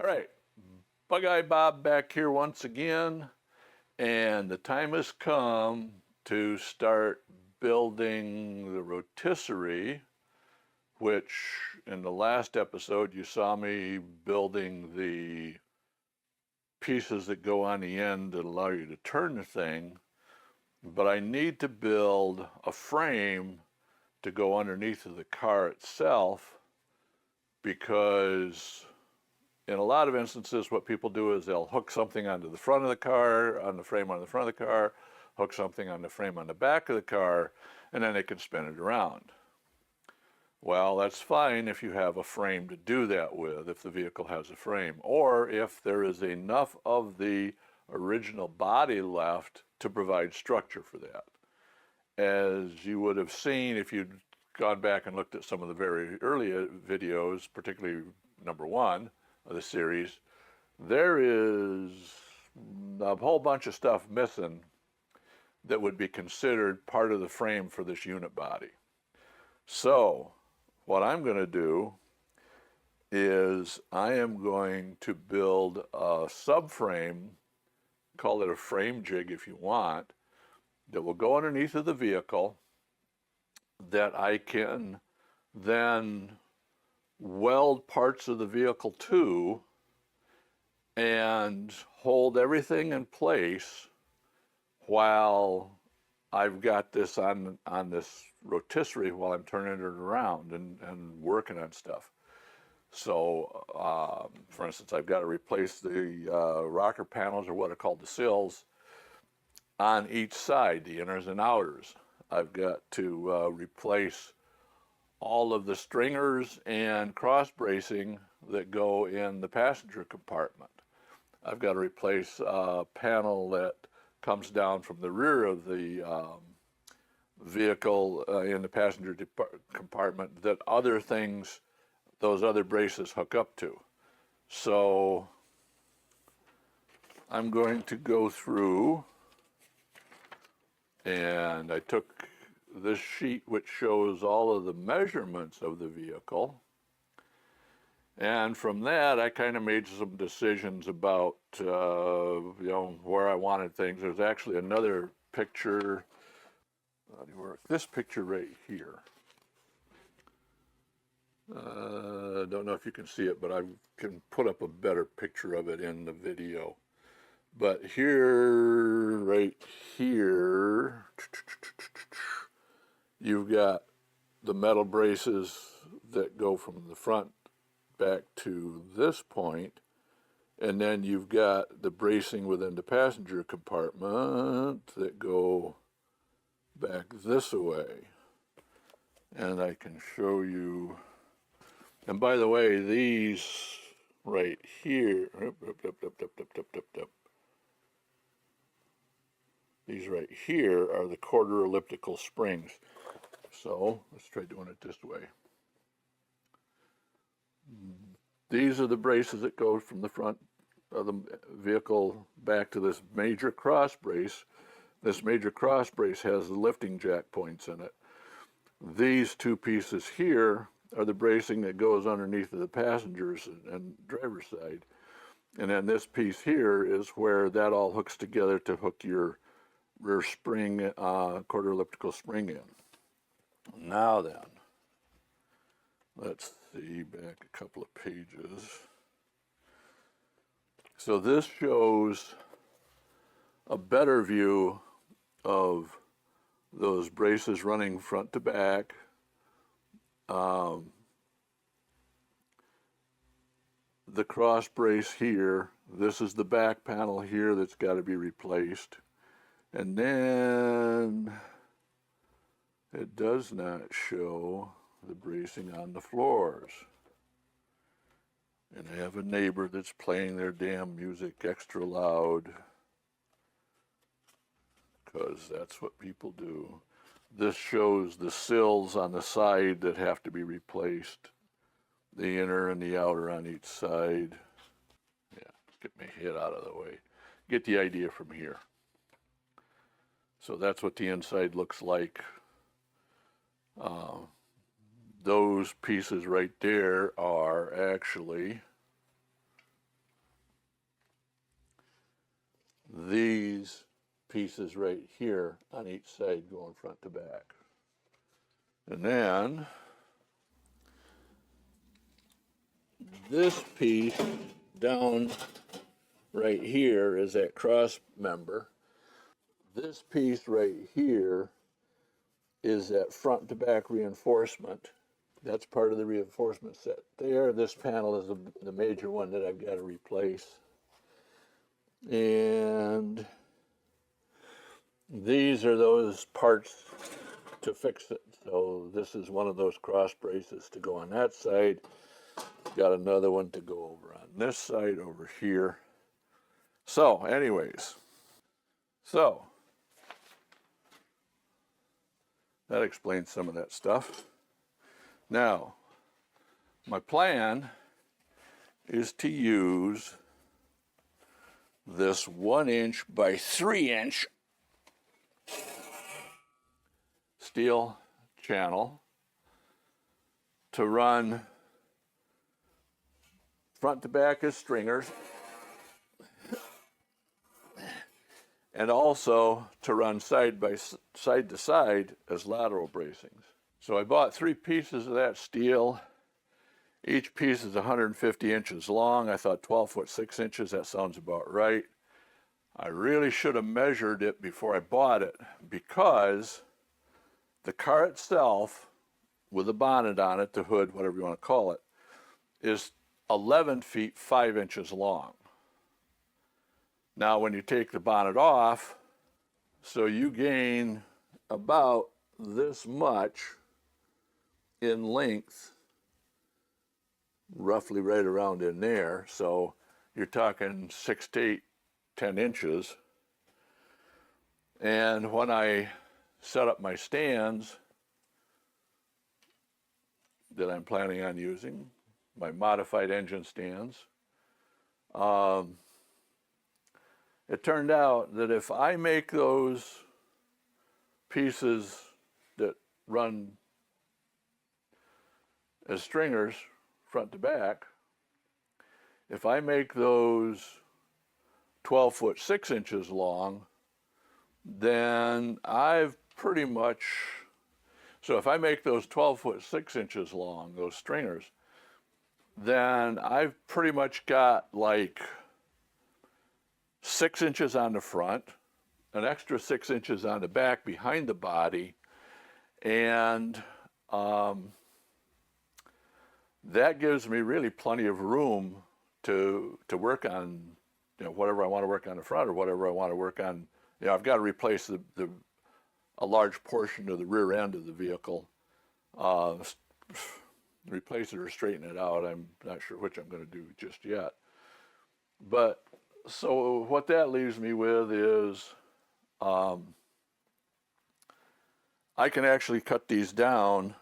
All right, BugeyeBob back here once again, and the time has come to start building the rotisserie, which in the last episode you saw me building the pieces that go on the end that allow you to turn the thing, but I need to build a frame to go underneath of the car itself because in a lot of instances, what people do is they'll hook something onto the front of the car, on the frame on the front of the car, hook something on the frame on the back of the car, and then they can spin it around. Well, that's fine if you have a frame to do that with, if the vehicle has a frame, or if there is enough of the original body left to provide structure for that. As you would have seen if you'd gone back and looked at some of the very early videos, particularly number one, of the series, there is a whole bunch of stuff missing that would be considered part of the frame for this unit body. So what I'm going to do is I am going to build a subframe, call it a frame jig if you want, that will go underneath of the vehicle that I can then weld parts of the vehicle to and hold everything in place while I've got this on this rotisserie while I'm turning it around and working on stuff. So, for instance, I've got to replace the rocker panels, or what are called the sills, on each side, the inners and outers. I've got to replace all of the stringers and cross bracing that go in the passenger compartment. I've got to replace a panel that comes down from the rear of the vehicle in the passenger compartment that other things, those other braces hook up to. So I'm going to go through, and I took this sheet which shows all of the measurements of the vehicle, and from that I kind of made some decisions about where I wanted things. There's actually another picture, this picture right here. Don't know if you can see it, but I can put up a better picture of it in the video. But here, right here, you've got the metal braces that go from the front back to this point, and then you've got the bracing within the passenger compartment that go back this way. And I can show you, and by the way, these right here, these right here are the quarter elliptical springs. So let's try doing it this way. These are the braces that go from the front of the vehicle back to this major cross brace. This major cross brace has the lifting jack points in it. These two pieces here are the bracing that goes underneath of the passengers and driver's side. And then this piece here is where that all hooks together to hook your rear spring, quarter elliptical spring in. Now then, let's see back a couple of pages. So this shows a better view of those braces running front to back. The cross brace here, this is the back panel here that's got to be replaced. And then it does not show the bracing on the floors. And I have a neighbor that's playing their damn music extra loud, because that's what people do. This shows the sills on the side that have to be replaced, the inner and the outer on each side. Yeah, get my head out of the way. Get the idea from here. So that's what the inside looks like. Those pieces right there are actually pieces right here on each side going front to back. And then this piece down right here is that cross member. This piece right here is that front to back reinforcement. That's part of the reinforcement set there. This panel is the major one that I've got to replace. And these are those parts to fix it. So this is one of those cross braces to go on that side. Got another one to go over on this side over here. So anyways, so that explains some of that stuff. Now, my plan is to use this 1 inch by 3 inch steel channel to run front to back as stringers, and also to run side to side as lateral bracings. So I bought 3 pieces of that steel. Each piece is 150 inches long. I thought 12 foot 6 inches, that sounds about right. I really should have measured it before I bought it, because the car itself, with the bonnet on it, the hood, whatever you want to call it, is 11 feet 5 inches long. Now when you take the bonnet off, so you gain about this much in length, roughly right around in there. So you're talking 6 to 8, 10 inches. And when I set up my stands that I'm planning on using, my modified engine stands, it turned out that if I make those pieces that run as stringers front to back, if I make those 12 foot 6 inches long, then I've pretty much, so if I make those 12 foot 6 inches long, those stringers, then I've pretty much got like 6 inches on the front, an extra 6 inches on the back behind the body, and that gives me really plenty of room to work on, you know, whatever I want to work on the front or whatever I want to work on. You know, I've got to replace a large portion of the rear end of the vehicle, replace it or straighten it out. I'm not sure which I'm going to do just yet. But so what that leaves me with is I can actually cut these down,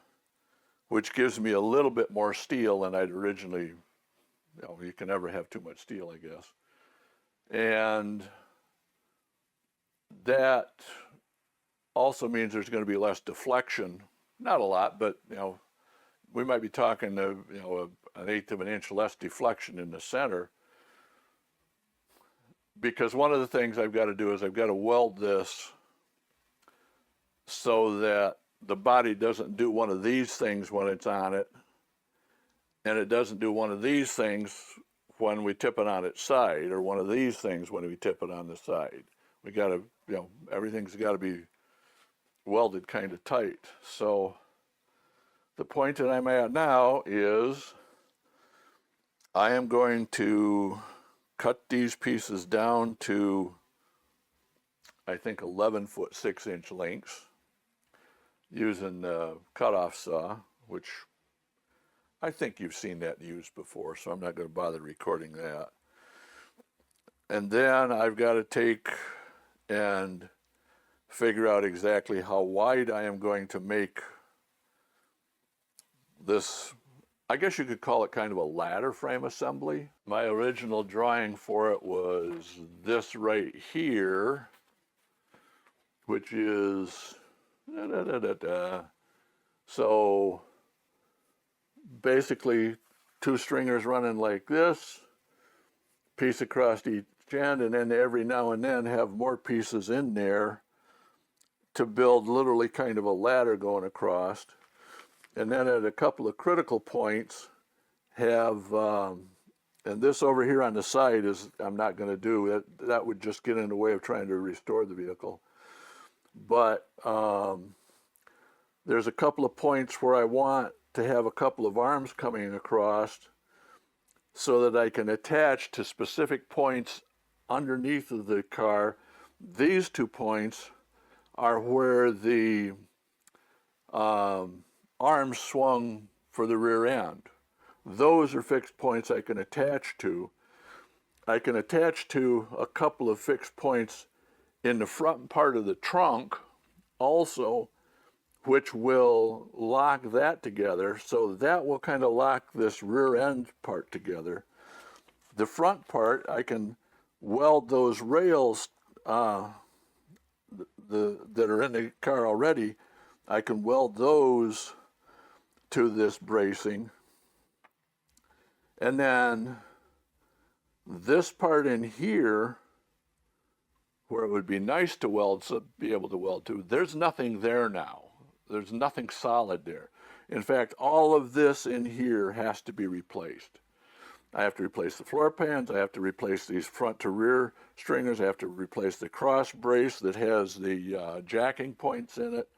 which gives me a little bit more steel than I'd originally, you know, you can never have too much steel, I guess. And that also means there's going to be less deflection. Not a lot, but, you know, we might be talking, you know, an 1/8 of an inch less deflection in the center. Because one of the things I've got to do is I've got to weld this so that the body doesn't do one of these things when it's on it, and it doesn't do one of these things when we tip it on its side, or one of these things when we tip it on the side. We got to, you know, everything's got to be welded kind of tight. So the point that I'm at now is I am going to cut these pieces down to, I think, 11 foot 6 inch lengths using the cutoff saw, which I think you've seen that used before, so I'm not going to bother recording that. And then I've got to take and figure out exactly how wide I am going to make this. I guess you could call it kind of a ladder frame assembly. My original drawing for it was this right here, which is so basically 2 stringers running like this, piece across each end, and then every now and then have more pieces in there to build literally kind of a ladder going across. And then at a couple of critical points have, and this over here on the side is, I'm not going to do, that would just get in the way of trying to restore the vehicle. But there's a couple of points where I want to have a couple of arms coming across so that I can attach to specific points underneath of the car. These 2 points are where the arms swung for the rear end. Those are fixed points I can attach to. I can attach to a couple of fixed points in the front part of the trunk also, which will lock that together. So that will kind of lock this rear end part together. The front part, I can weld those rails that are in the car already. I can weld those to this bracing. And then this part in here, where it would be nice to weld, so be able to weld to, there's nothing there now. There's nothing solid there. In fact, all of this in here has to be replaced. I have to replace the floor pans. I have to replace these front to rear stringers. I have to replace the cross brace that has the jacking points in it.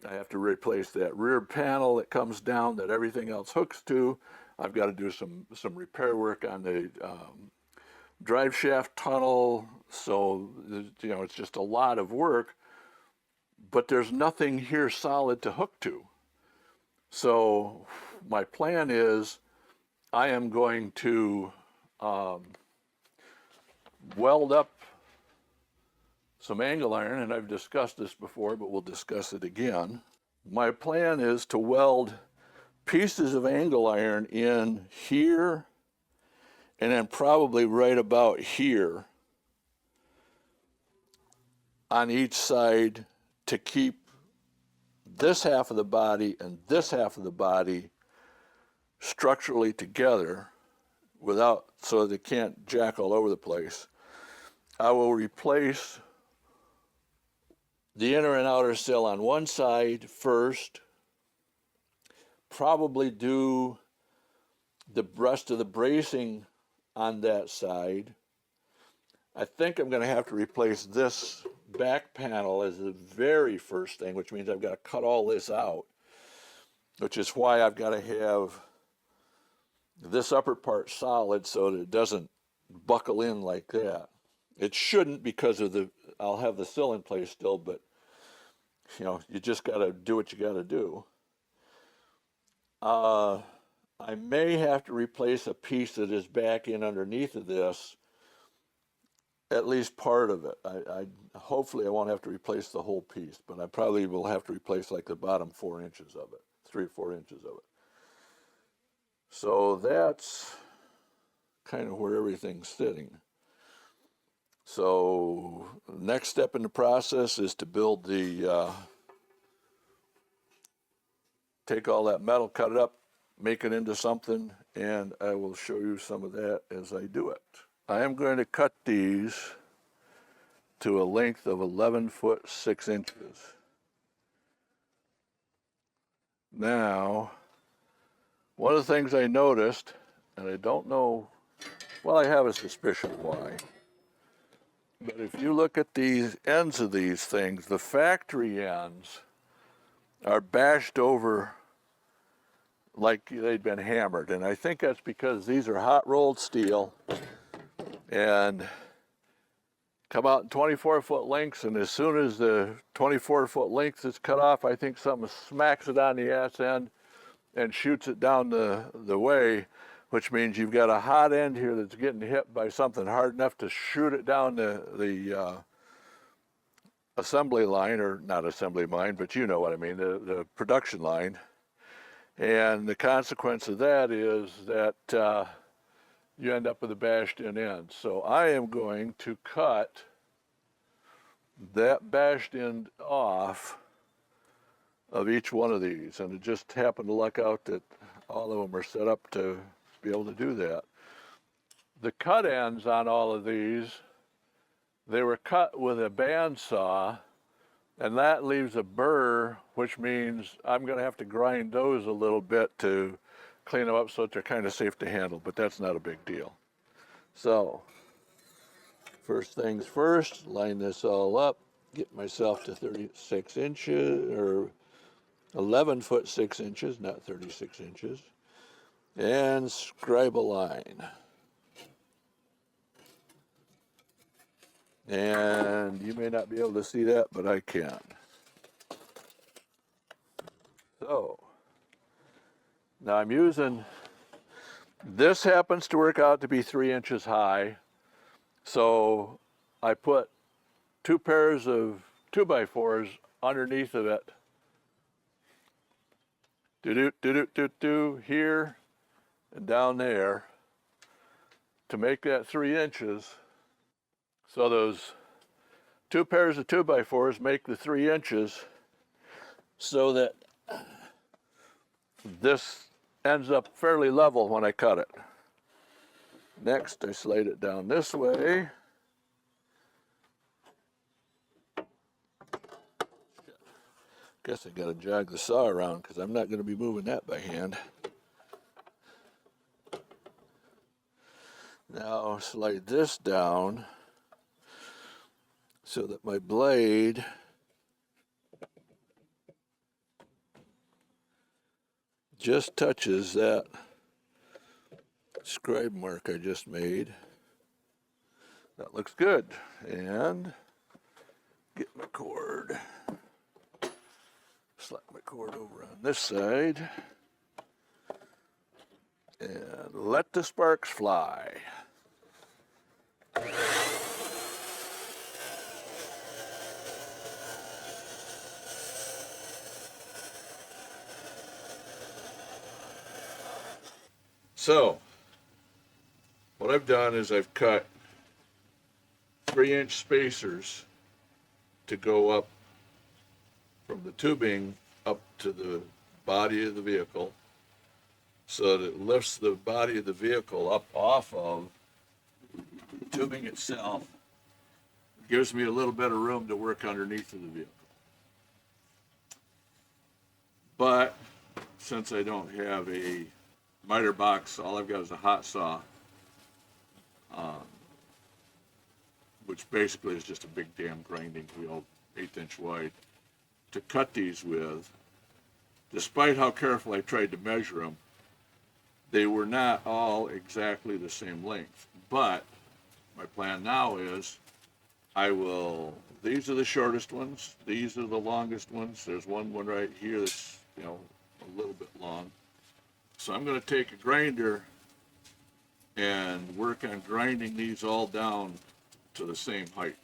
I have to replace that rear panel that comes down that everything else hooks to. I've got to do some repair work on the drive shaft tunnel. So, you know, it's just a lot of work, but there's nothing here solid to hook to. So my plan is I am going to weld up some angle iron, and I've discussed this before, but we'll discuss it again. My plan is to weld pieces of angle iron in here and then probably right about here on each side to keep this half of the body and this half of the body structurally together without, so they can't jack all over the place. I will replace the inner and outer sill on one side first, probably do the rest of the bracing on that side. I think I'm going to have to replace this back panel as the very first thing, which means I've got to cut all this out, which is why I've got to have this upper part solid so that it doesn't buckle in like that. It shouldn't, because of I'll have the sill in place still, but you know, you just got to do what you got to do. I may have to replace a piece that is back in underneath of this, at least part of it. Hopefully I won't have to replace the whole piece, but I probably will have to replace like the bottom 4 inches of it, 3 or 4 inches of it. So that's kind of where everything's sitting. So next step in the process is to build take all that metal, cut it up, make it into something, and I will show you some of that as I do it. I am going to cut these to a length of 11 foot 6 inches. Now, one of the things I noticed, and I don't know, well, I have a suspicion why, but if you look at these ends of these things, the factory ends are bashed over like they'd been hammered. And I think that's because these are hot rolled steel and come out in 24-foot lengths, and as soon as the 24-foot length is cut off, I think something smacks it on the ass end and shoots it down the way, which means you've got a hot end here that's getting hit by something hard enough to shoot it down the assembly line, or not assembly line, but you know what I mean, the production line. And the consequence of that is that you end up with a bashed in end. So I am going to cut that bashed end off of each one of these. And it just happened to luck out that all of them are set up to be able to do that. The cut ends on all of these, they were cut with a bandsaw, and that leaves a burr, which means I'm going to have to grind those a little bit to clean them up so that they're kind of safe to handle, but that's not a big deal. So, first things first, line this all up, get myself to 36 inches, or 11 foot 6 inches, not 36 inches, and scribe a line. And you may not be able to see that, but I can. So, now I'm using, this happens to work out to be 3 inches high. So I put 2 pairs of 2x4s underneath of it. Do here and down there to make that 3 inches. So those 2 pairs of 2x4s make the 3 inches so that this ends up fairly level when I cut it. Next, I slide it down this way. Guess I gotta jog the saw around because I'm not gonna be moving that by hand. Now slide this down so that my blade just touches that scribe mark I just made. That looks good. And get my cord. Slap my cord over on this side. And let the sparks fly. So, what I've done is I've cut 3-inch spacers to go up from the tubing up to the body of the vehicle so that it lifts the body of the vehicle up off of the tubing itself. It gives me a little bit of room to work underneath of the vehicle. But since I don't have a miter box, all I've got is a hot saw, which basically is just a big damn grinding wheel, 1/8 inch wide, to cut these with. Despite how careful I tried to measure them, they were not all exactly the same length. But my plan now is these are the shortest ones, these are the longest ones. There's one right here that's, a little bit long. So I'm going to take a grinder and work on grinding these all down to the same height.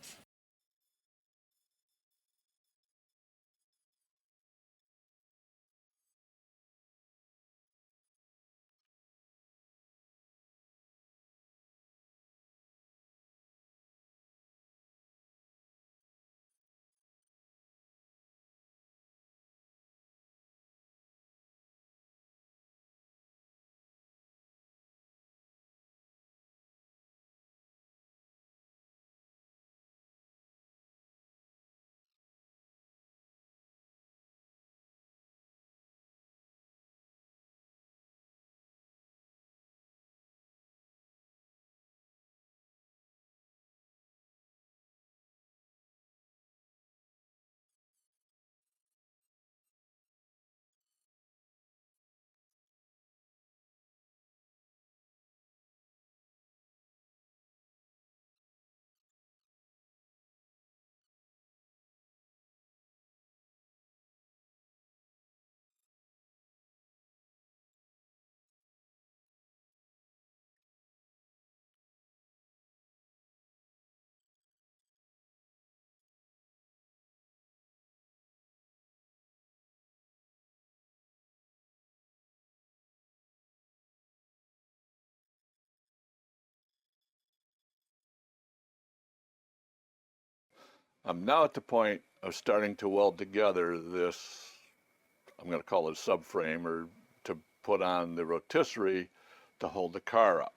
I'm now at the point of starting to weld together this, I'm going to call it a subframe, or to put on the rotisserie to hold the car up.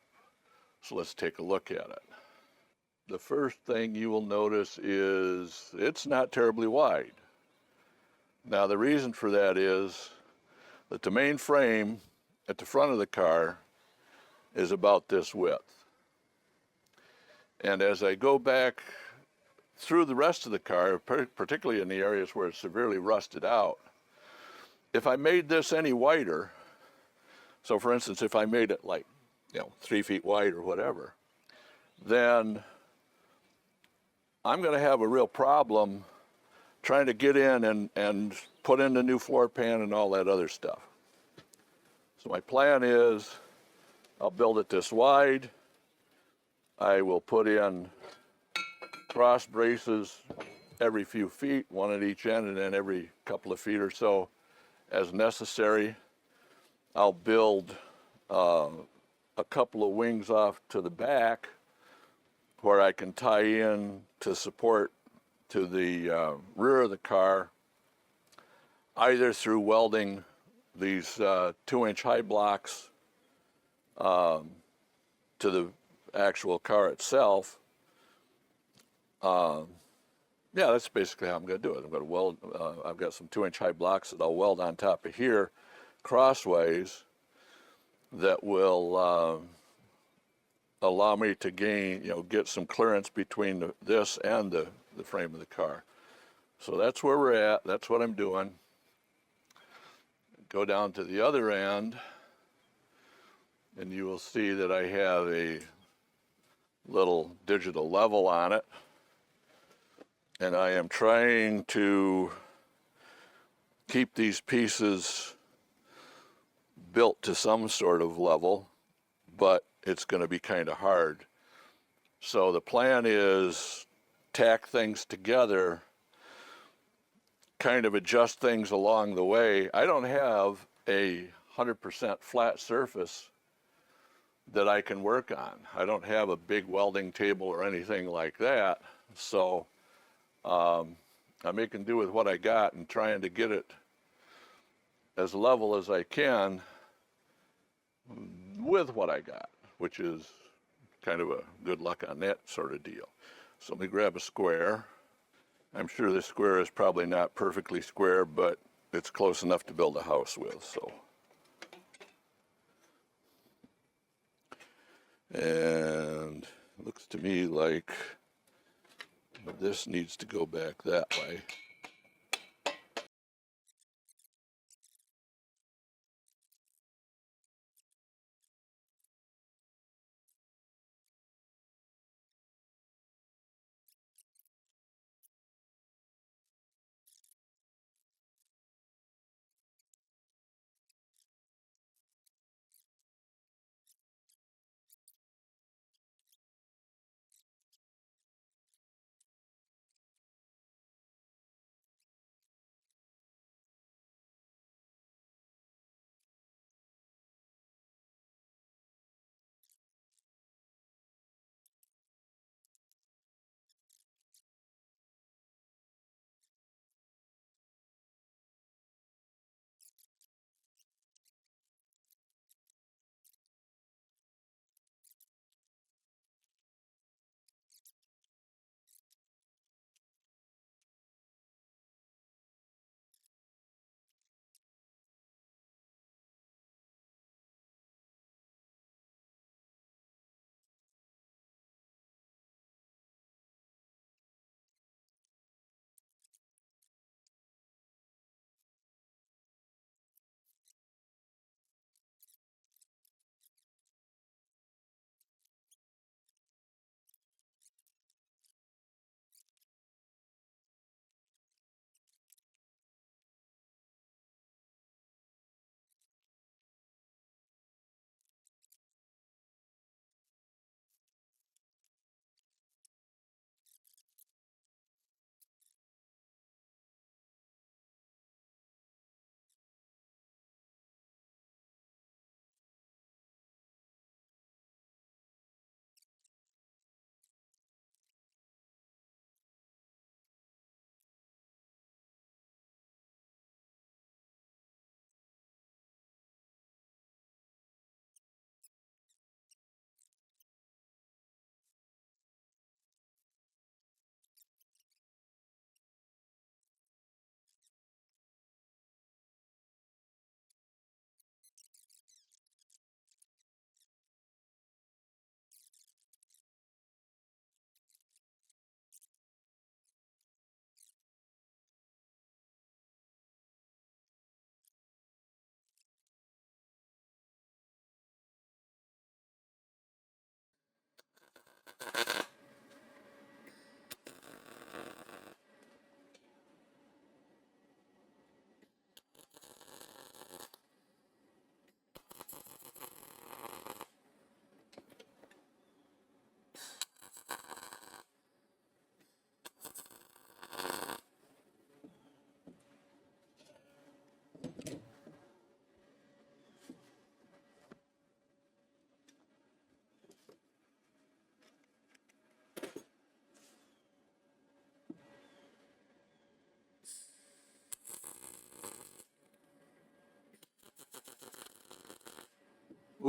So let's take a look at it. The first thing you will notice is it's not terribly wide. Now the reason for that is that the main frame at the front of the car is about this width. And as I go back through the rest of the car, particularly in the areas where it's severely rusted out, if I made this any wider, so for instance, if I made it like, 3 feet wide or whatever, then I'm going to have a real problem trying to get in and put in the new floor pan and all that other stuff. So my plan is I'll build it this wide. I will put in cross braces every few feet, one at each end, and then every couple of feet or so as necessary. I'll build a couple of wings off to the back where I can tie in to support to the rear of the car, either through welding these 2-inch high blocks to the actual car itself. Yeah, that's basically how I'm going to do it. I'm going to weld, I've got some 2-inch high blocks that I'll weld on top of here crossways that will allow me to gain, get some clearance between this and the frame of the car. So that's where we're at. That's what I'm doing. Go down to the other end, and you will see that I have a little digital level on it. And I am trying to keep these pieces built to some sort of level, but it's going to be kind of hard. So the plan is tack things together, kind of adjust things along the way. I don't have a 100% flat surface that I can work on. I don't have a big welding table or anything like that. So I'm making do with what I got and trying to get it as level as I can with what I got, which is kind of a good luck on that sort of deal. So let me grab a square. I'm sure this square is probably not perfectly square, but it's close enough to build a house with. So, and it looks to me like this needs to go back that way.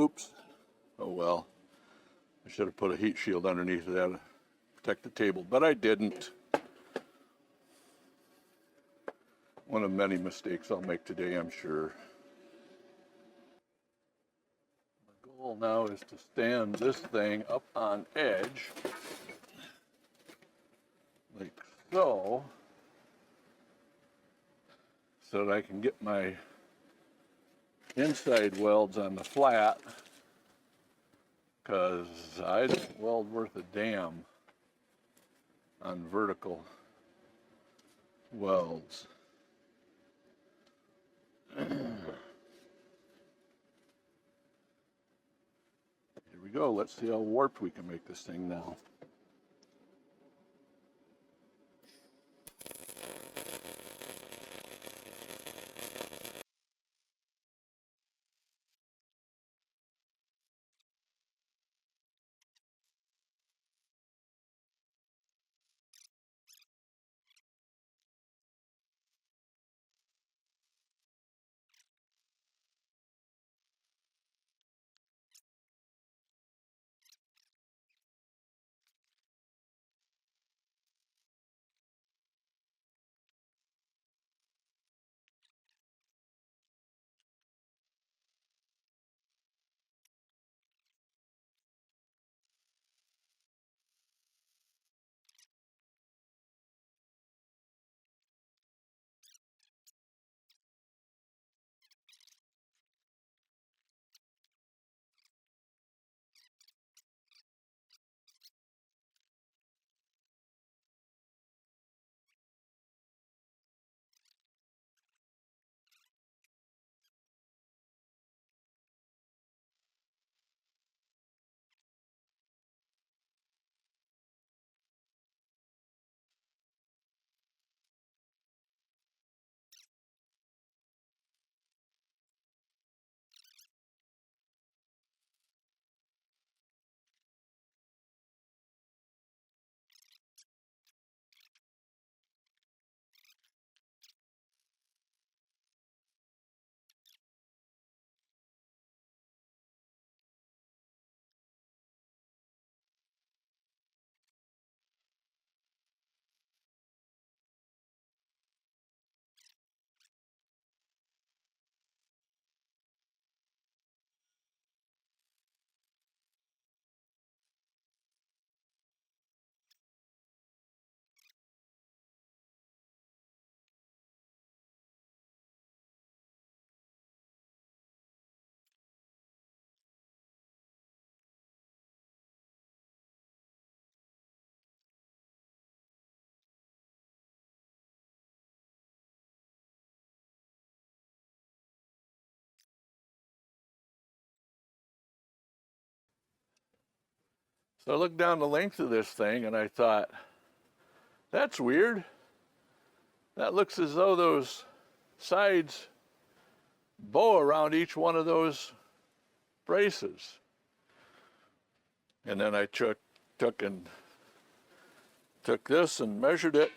Oops. Oh well. I should have put a heat shield underneath that to protect the table, but I didn't. One of many mistakes I'll make today, I'm sure. The goal now is to stand this thing up on edge, like so, so that I can get my inside welds on the flat, because I don't weld worth a damn on vertical welds. Here we go. Let's see how warped we can make this thing now. So I looked down the length of this thing and I thought, that's weird. That looks as though those sides bow around each one of those braces. And then I took this and measured it.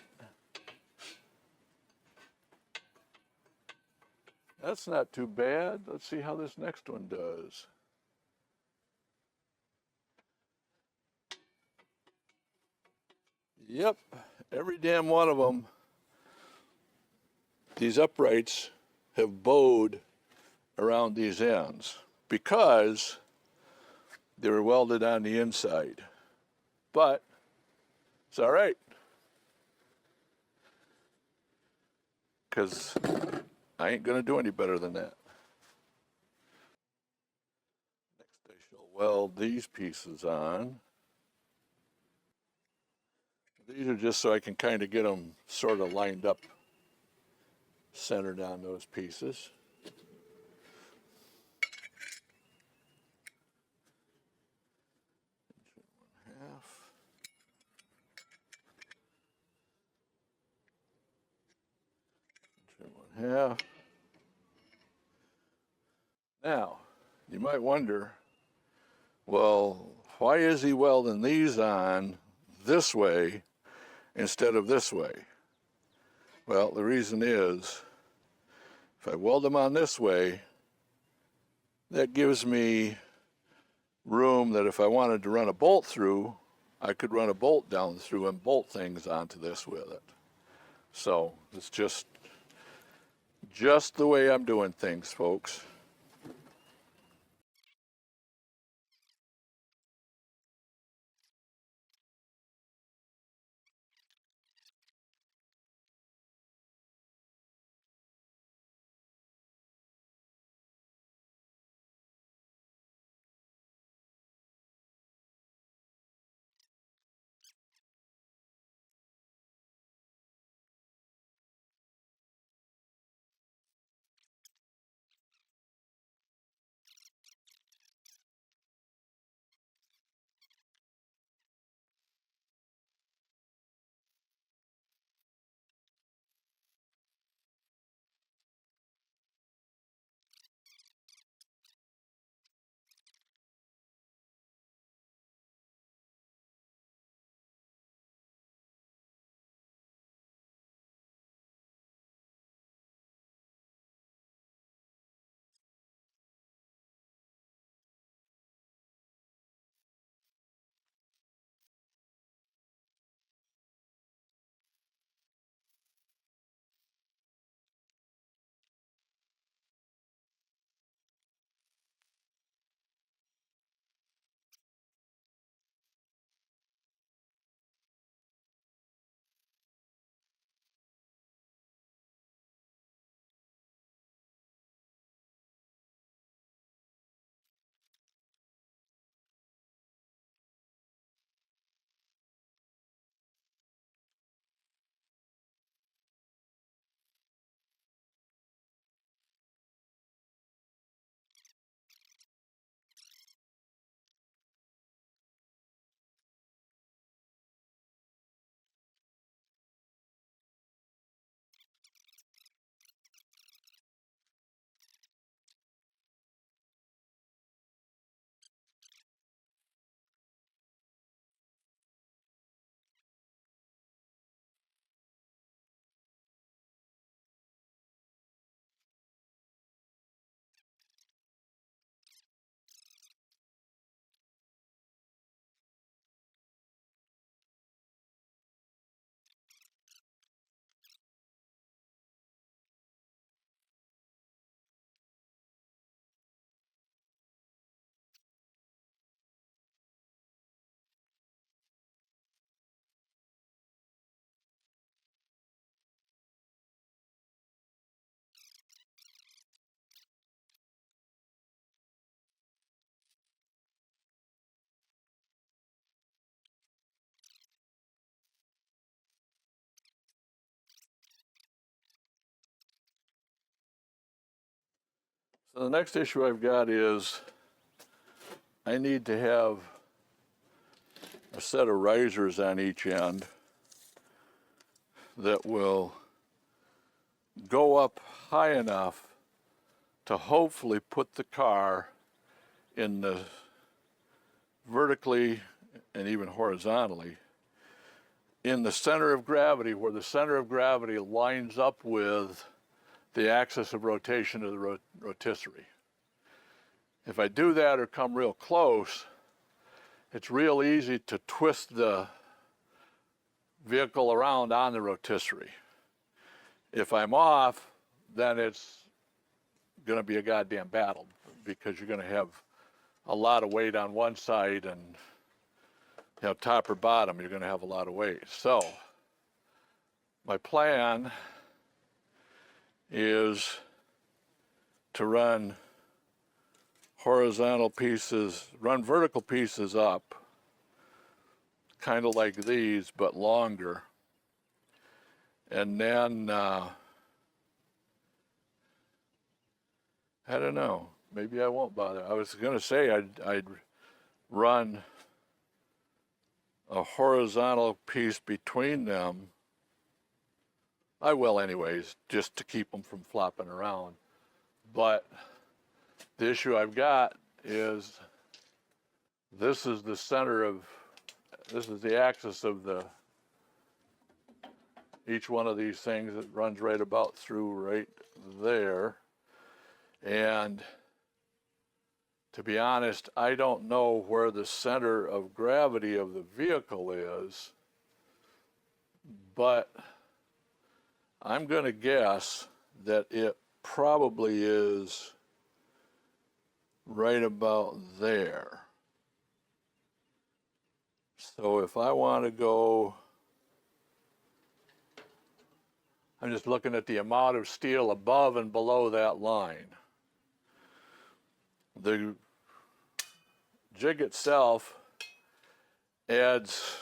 That's not too bad. Let's see how this next one does. Yep, every damn one of them, these uprights have bowed around these ends because they were welded on the inside. But it's all right, because I ain't going to do any better than that. Next, I shall weld these pieces on. These are just so I can kind of get them sort of lined up, centered on those pieces. Trim 1/2. Now, you might wonder, well, why is he welding these on this way instead of this way? Well, the reason is, if I weld them on this way, that gives me room that if I wanted to run a bolt through, I could run a bolt down through and bolt things onto this with it. So it's just the way I'm doing things, folks. So the next issue I've got is I need to have a set of risers on each end that will go up high enough to hopefully put the car in the vertically and even horizontally in the center of gravity, where the center of gravity lines up with the axis of rotation of the rotisserie. If I do that or come real close, it's real easy to twist the vehicle around on the rotisserie. If I'm off, then it's going to be a goddamn battle, because you're going to have a lot of weight on one side, and top or bottom, you're going to have a lot of weight. So my plan is to run horizontal pieces, run vertical pieces up, kind of like these, but longer. And then, I don't know, maybe I won't bother. I was going to say I'd run a horizontal piece between them. I will anyways, just to keep them from flopping around. But the issue I've got is this is the center of, this is the axis of each one of these things. It runs right about through right there. And To be honest, I don't know where the center of gravity of the vehicle is, but I'm going to guess that it probably is right about there. So if I want to go, I'm just looking at the amount of steel above and below that line. The jig itself adds,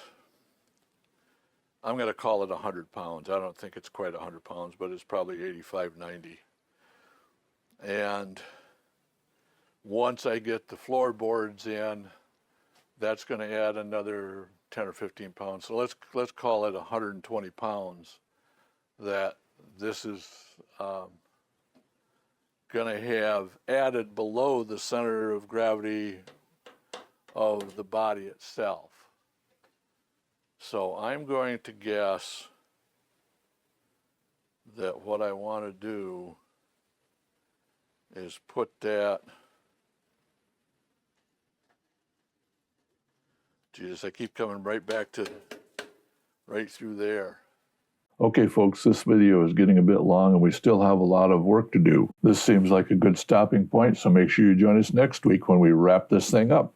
I'm going to call it 100 pounds. I don't think it's quite 100 pounds, but it's probably 85, 90. And once I get the floorboards in, that's going to add another 10 or 15 pounds. So let's call it 120 pounds that this is going to have added below the center of gravity of the body itself. So I'm going to guess that what I want to do is put that, Jesus, I keep coming right back to right through there. Okay, folks, this video is getting a bit long and we still have a lot of work to do. This seems like a good stopping point, so make sure you join us next week when we wrap this thing up.